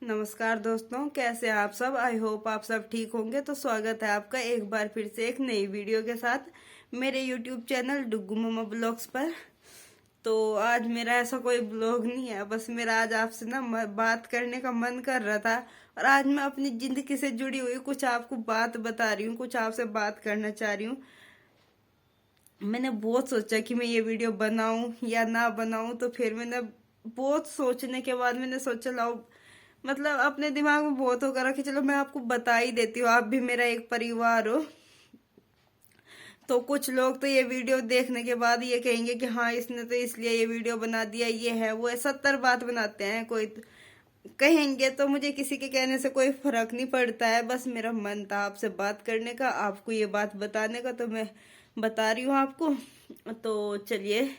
नमस्कार दोस्तों, कैसे हैं आप सब। आई होप आप सब ठीक होंगे। तो स्वागत है आपका एक बार फिर से एक नई वीडियो के साथ मेरे यूट्यूब चैनल डुग्गू मम्मा ब्लॉग्स पर। तो आज मेरा ऐसा कोई ब्लॉग नहीं है, बस मेरा आज आपसे ना बात करने का मन कर रहा था। और आज मैं अपनी जिंदगी से जुड़ी हुई कुछ आपको बात बता रही हूँ, कुछ आपसे बात करना चाह रही हूँ। मैंने बहुत सोचा कि मैं ये वीडियो बनाऊं या ना बनाऊं, तो फिर मैंने बहुत सोचने के बाद मैंने सोचा लाओ, मतलब अपने दिमाग में बहुत होकर कि चलो मैं आपको बता ही देती हूँ, आप भी मेरा एक परिवार हो। तो कुछ लोग तो ये वीडियो देखने के बाद ये कहेंगे कि हाँ इसने तो इसलिए ये वीडियो बना दिया, ये है वो है, 70 बात बनाते हैं कोई कहेंगे। तो मुझे किसी के कहने से कोई फर्क नहीं पड़ता है, बस मेरा मन था आपसे बात करने का, आपको ये बात बताने का, तो मैं बता रही हूँ आपको। तो चलिए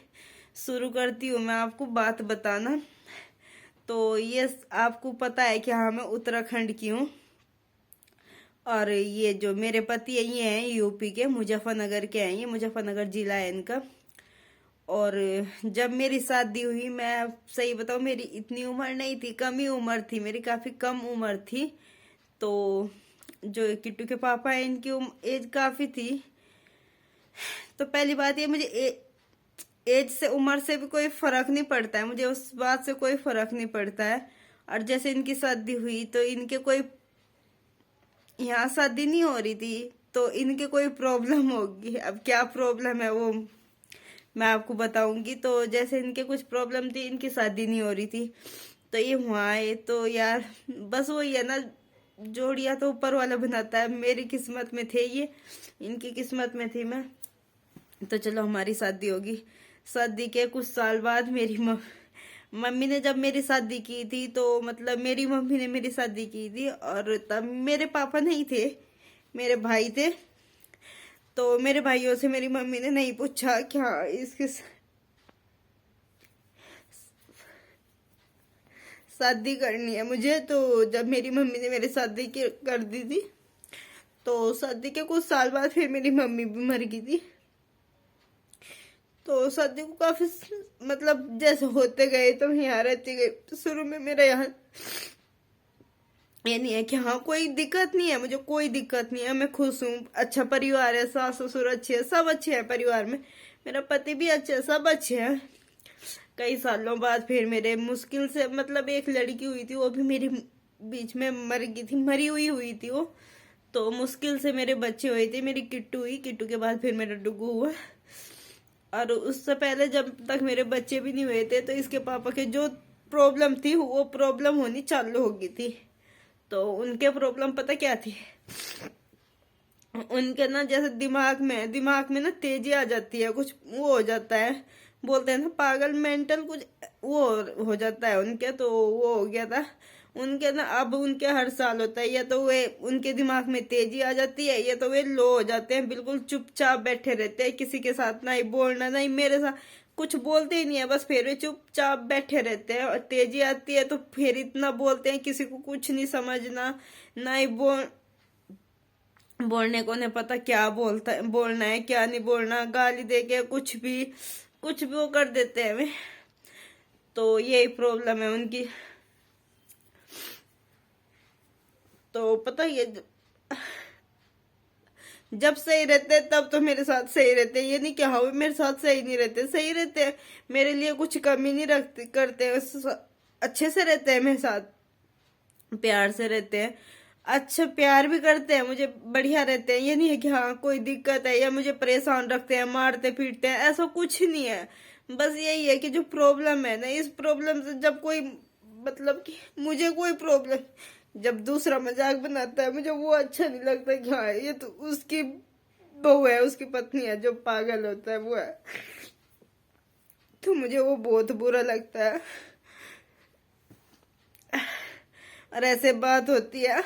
शुरू करती हूँ मैं आपको बात बताना। तो ये आपको पता है कि हाँ मैं उत्तराखंड की हूँ, और ये जो मेरे पति है ये हैं यूपी के, मुजफ्फरनगर के हैं, ये मुजफ्फरनगर जिला है इनका। और जब मेरी शादी हुई, मैं सही बताऊँ मेरी इतनी उम्र नहीं थी, कम ही उम्र थी मेरी, काफी कम उम्र थी। तो जो किट्टू के पापा है इनकी एज काफी थी। तो पहली बात ये, मुझे एज से उम्र से भी कोई फर्क नहीं पड़ता है, मुझे उस बात से कोई फर्क नहीं पड़ता है। और जैसे इनकी शादी हुई तो इनके कोई यहाँ शादी नहीं हो रही थी, तो इनके कोई प्रॉब्लम होगी। अब क्या प्रॉब्लम है वो मैं आपको बताऊंगी। तो जैसे इनके कुछ प्रॉब्लम थी, इनकी शादी नहीं हो रही थी, तो ये हुआ है। तो यार बस वही है ना, जोड़िया तो ऊपर वाला बनाता है, मेरी किस्मत में थे ये, इनकी किस्मत में थी मैं। तो चलो हमारी शादी होगी। शादी के कुछ साल बाद मेरी मम्मी ने जब मेरी शादी की थी, तो मतलब मेरी मम्मी ने मेरी शादी की थी, और तब मेरे पापा नहीं थे, मेरे भाई थे। तो मेरे भाइयों से मेरी मम्मी ने नहीं पूछा कि हाँ इसकी शादी करनी है मुझे। तो जब मेरी मम्मी ने मेरी शादी कर दी थी, तो शादी के कुछ साल बाद फिर मेरी मम्मी भी मर गई थी। तो शादी को काफी मतलब जैसे होते गए तो मैं यहाँ रहती गई। तो शुरू में मेरा यहाँ ये नहीं है कि हाँ कोई दिक्कत नहीं है, मुझे कोई दिक्कत नहीं है, मैं खुश हूँ, अच्छा परिवार है, सास ससुर अच्छे हैं, सब अच्छे हैं परिवार में, मेरा पति भी अच्छा है, सब अच्छे हैं। कई सालों बाद फिर मेरे मुश्किल से मतलब एक लड़की हुई थी, वो भी मेरी बीच में मर गई थी, मरी हुई थी वो। तो मुश्किल से मेरे बच्चे हुए थे, मेरी किट्टू हुई, किट्टू के बाद फिर मेरा डुगू हुआ। और उससे पहले जब तक मेरे बच्चे भी नहीं हुए थे, तो इसके पापा के जो प्रॉब्लम थी वो प्रॉब्लम होनी चालू हो गई थी। तो उनके प्रॉब्लम पता क्या थी, उनके ना जैसे दिमाग में ना तेजी आ जाती है, कुछ वो हो जाता है, बोलते हैं ना पागल, मेंटल कुछ वो हो जाता है उनके। तो वो हो गया था उनके ना। अब उनके हर साल होता है, या तो वे उनके दिमाग में तेजी आ जाती है, या तो वे लो हो जाते हैं, बिल्कुल चुपचाप बैठे रहते हैं, किसी के साथ नहीं बोलना, नहीं मेरे साथ कुछ बोलते ही नहीं है, बस फिर वे चुपचाप बैठे रहते हैं। और तेजी आती है तो फिर इतना बोलते हैं, किसी को कुछ नहीं समझना, नहीं बोलने को नहीं पता क्या बोलना है क्या नहीं बोलना, गाली दे के कुछ भी वो कर देते हैं वे। तो यही प्रॉब्लम है उनकी। तो पता ये जब सही रहते हैं तब तो मेरे साथ सही रहते हैं, ये नहीं कि हाँ मेरे साथ सही नहीं रहते, सही रहते हैं, मेरे लिए कुछ कमी नहीं रखते करते, अच्छे से रहते हैं मेरे साथ, प्यार से रहते हैं, अच्छा प्यार भी करते हैं मुझे, बढ़िया रहते हैं। ये नहीं है कि हाँ कोई दिक्कत है या मुझे परेशान रखते हैं, मारते पीटते हैं, ऐसा कुछ नहीं है। बस यही है कि जो प्रॉब्लम है ना, इस प्रॉब्लम से जब कोई मतलब कि मुझे कोई प्रॉब्लम, जब दूसरा मजाक बनाता है मुझे वो अच्छा नहीं लगता कि हाँ ये तो उसकी बहू है, उसकी पत्नी है, जो पागल होता है वो है, तो मुझे वो बहुत बुरा लगता है। और ऐसे बात होती है,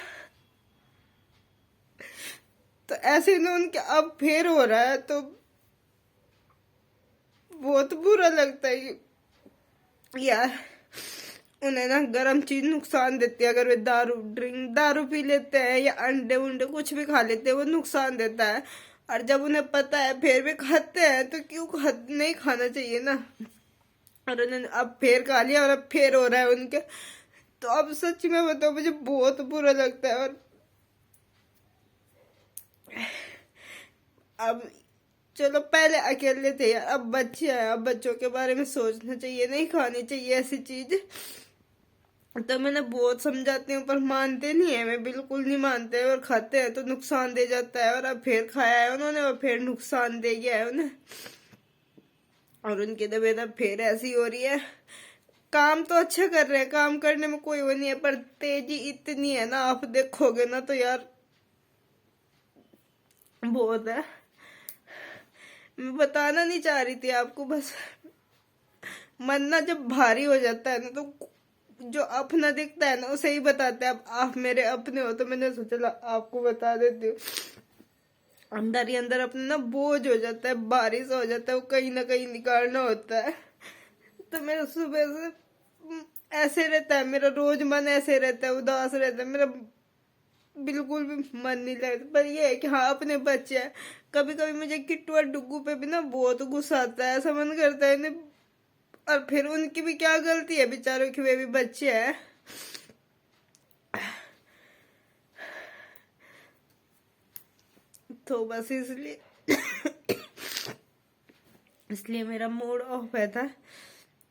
तो ऐसे ना उनके अब फिर हो रहा है, तो बहुत बुरा लगता है यार। उन्हें ना गर्म चीज नुकसान देती है, अगर वे दारू पी लेते हैं या अंडे उंडे कुछ भी खा लेते हैं, वो नुकसान देता है। और जब उन्हें पता है फिर भी खाते हैं, तो क्यों नहीं खाना चाहिए ना। और उन्होंने अब फिर खा लिया और अब फिर हो रहा है उनके। तो अब सच में बताओ, मुझे बहुत बुरा लगता है। और अब चलो, पहले अकेले थे यार, अब बच्चे हैं, अब बच्चों के बारे में सोचना चाहिए, नहीं खानी चाहिए ऐसी चीज। तो मैंने बहुत समझाती हूँ पर मानते नहीं है, मैं बिल्कुल नहीं मानते, और खाते हैं तो नुकसान दे जाता है। और अब फिर खाया है उन्होंने और फिर नुकसान दे गया है उन्हें, और उनकी तबीयत अब फिर ऐसी हो रही है। काम तो अच्छा कर रहे हैं, काम करने में कोई वो नहीं है, पर तेजी इतनी है ना, आप देखोगे ना तो यार बहुत है। मैं बताना नहीं चाह रही थी आपको, बस मन ना जब भारी हो जाता है ना, तो जो अपना दिखता है ना उसे ही बताते हैं। अब आप मेरे अपने हो तो मैंने सोचा आपको बता देती हूँ। अंदर ही अंदर अपना ना बोझ हो जाता है, बारिश हो जाता है, वो कहीं ना कहीं निकालना होता है। तो मेरा सुबह से ऐसे रहता है, मेरा रोज मन ऐसे रहता है, उदास रहता है मेरा, बिल्कुल भी मन नहीं लगता। पर ये है कि हाँ, अपने बच्चे हैं। कभी कभी मुझे किट्टू और डुग्गू पे भी ना बहुत गुस्सा आता है, ऐसा मन करता है इन्हें, और फिर उनकी भी क्या गलती है बेचारों की, वे भी बच्चे हैं। तो बस इसलिए मेरा मूड ऑफ है था।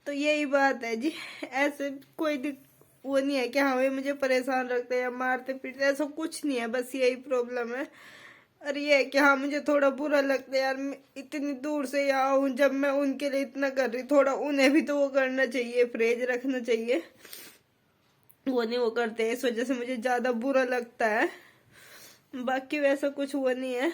तो यही बात है जी, ऐसे कोई वो नहीं है कि हाँ वे मुझे परेशान रखते हैं या मारते पीटते, ऐसा कुछ नहीं है, बस यही प्रॉब्लम है। और ये है कि हाँ, मुझे थोड़ा बुरा लगता है यार, मैं इतनी दूर से यहाँ हूँ, जब मैं उनके लिए इतना कर रही, थोड़ा उन्हें भी तो वो करना चाहिए, फ्रेज रखना चाहिए, वो नहीं वो करते, इस वजह से मुझे ज्यादा बुरा लगता है। बाकी वैसा कुछ वो नहीं है।